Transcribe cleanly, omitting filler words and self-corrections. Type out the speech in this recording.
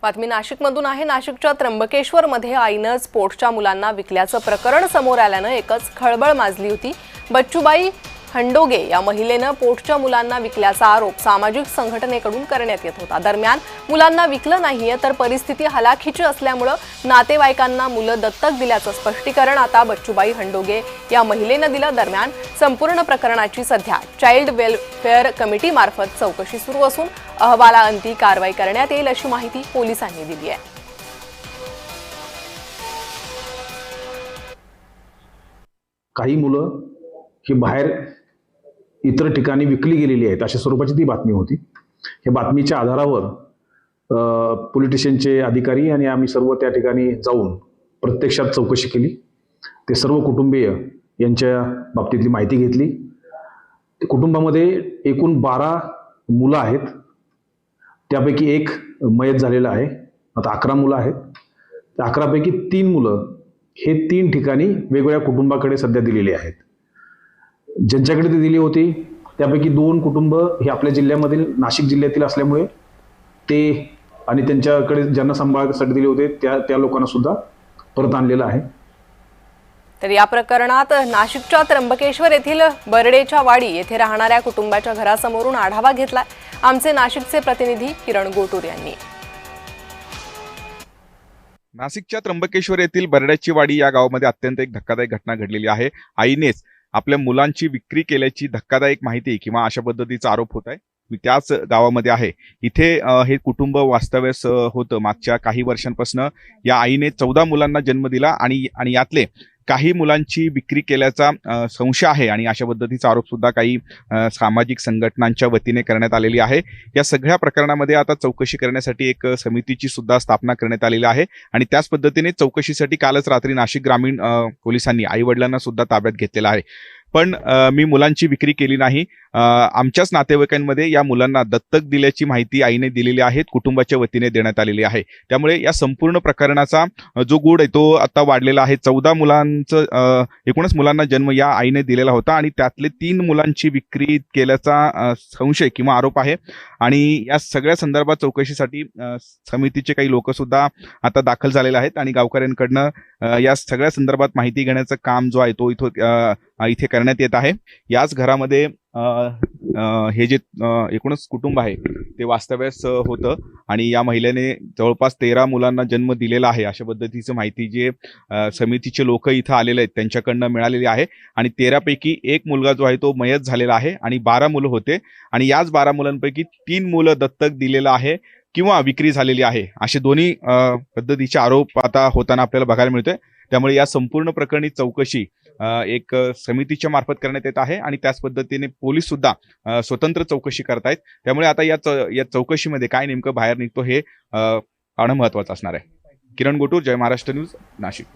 बातमी नाशिकमधून आहे। नाशिकच्या त्र्यंबकेश्वरमध्ये आईनंच पोटच्या मुलांना विकल्याचं प्रकरण समोर आल्यानं एकच खळबळ माजली होती। बच्चूबाई हंडोगे या महिलेनं पोटच्या मुलांना विकल्याचा आरोप सामाजिक संघटनेकडून करण्यात येत होता। दरम्यान मुलांना विकलं नाहीये तर परिस्थिती हलाखीची असल्यामुळे नातेवाईकांना मुलं दत्तक दिल्याचं स्पष्टीकरण आता बच्चूबाई हंडोगे या महिलेनं दिलं। दरम्यान संपूर्ण प्रकरणाची सध्या चाइल्ड वेलफेअर कमिटी मार्फत चौकशी सुरू असून अहवालाअंती कारवाई करण्यात येईल अशी माहिती पोलिसांनी दिली आहे। काही मुलं ही बाहेर इतर ठिकाणी विकली गेलेली आहेत अशा स्वरूपाची ती बातमी होती। या बातमीच्या आधारावर पोलीस स्टेशनचे अधिकारी आणि आम्ही सर्व त्या ठिकाणी जाऊन प्रत्यक्षात चौकशी केली। ते सर्व कुटुंबीय यांच्या बाबतीतली माहिती घेतली। कुटुंबामध्ये एकूण 12 मुलं आहेत, त्यापैकी एक मयत झालेला आहे। आता 11 मुलं आहेत। त्या 11 पैकी 3 मुलं हे 3 ठिकाणी वेगवेगळ्या कुटुंबाकडे सध्या दिलेली आहेत। ज्यांच्याकडे ती दिली होती त्यापैकी 2 कुटुंब हे आपल्या जिल्ह्यामधील नाशिक जिल्ह्यातील असल्यामुळे ते आणि त्यांच्याकडे ज्यांना सांभाळण्यासाठी दिले होते त्या लोकांना सुद्धा परत आणलेलं आहे। तर या प्रकरणात नाशिकच्या त्र्यंबकेश्वर येथील बरडेच्या वाडी येथे राहणाऱ्या कुटुंबाच्या घरासमोरून आढावा घेतलाय आमचे नाशिकचे प्रतिनिधी किरण गोटूर यांनी। नाशिकच्या त्र्यंबकेश्वर येथील बरड्याची वाडी या गावामध्ये अत्यंत एक धक्कादायक घटना घडलेली आहे। आईनेच आपल्या मुलांची विक्री केल्याची धक्कादायक माहिती किंवा अशा पद्धतीचा आरोप होत आहे। मी त्याच गावामध्ये आहे। इथे हे कुटुंब वास्तव्यास होतं। मागच्या काही वर्षांपासून या आईने 14 मुलांना जन्म दिला आणि यातले काही मुलांची विक्री केल्याचा संशय आहे आणि अशा पद्धतीचा आरोप सुद्धा काही सामाजिक संघटनांच्या वतीने करण्यात आलेली आहे। या सगळ्या प्रकरणामध्ये आता चौकशी करण्यासाठी एक समितीची सुद्धा स्थापना करण्यात आलेली आहे आणि त्याच पद्धतीने चौकशीसाठी कालच रात्री नाशिक ग्रामीण पोलिसांनी आई वडिलांना सुद्धा ताब्यात घेतलेला आहे। पण मी मुलांची विक्री केली नाही, आमच्याच नातेवाईकांमध्ये या मुलांना दत्तक दिल्याची माहिती आईने दिलेली आहे, कुटुंबाच्या वतीने देण्यात आलेली आहे। त्यामुळे या संपूर्ण प्रकरणाचा जो गूढ आहे तो आता वाढलेला आहे। 14 मुलांचं एकूणच मुलांना जन्म या आईने दिलेला होता आणि त्यातले 3 मुलांची विक्री केल्याचा संशय किंवा आरोप आहे आणि या सगळ्या संदर्भात चौकशीसाठी समितीचे काही लोक सुद्धा आता दाखल झालेले आहेत आणि गावकऱ्यांकडनं या सगळ्या संदर्भात माहिती घेण्याचं काम जो आहे तो इथे करण्यात येत आहे। याच घरामध्ये हे जे एकूणच कुटुंब आहे ते वास्तव्यास होतं आणि या महिलेने जवळपास 13 मुलांना जन्म दिलेला आहे अशा पद्धतीचं माहिती जे समितीचे लोक इथं आलेले आहेत त्यांच्याकडनं मिळालेली आहे आणि 13 पैकी एक मुलगा जो आहे तो मयत झालेला आहे आणि 12 मुलं होते आणि याच 12 मुलांपैकी 3 मुलं दत्तक दिलेलं आहे किंवा विक्री झालेली आहे असे दोन्ही पद्धतीचे आरोप आता होताना आपल्याला बघायला मिळतोय। त्यामुळे या संपूर्ण प्रकरणी चौकशी एक समितीच्या मार्फत करण्यात येत आहे आणि त्याच पद्धतीने पोलीस सुद्धा स्वतंत्र चौकशी करतायत। त्यामुळे आता या चौकशीमध्ये काय नेमकं बाहेर निघतो हे पाहणं महत्त्वाचं असणार आहे। किरण गोटूर, जय महाराष्ट्र न्यूज, नाशिक।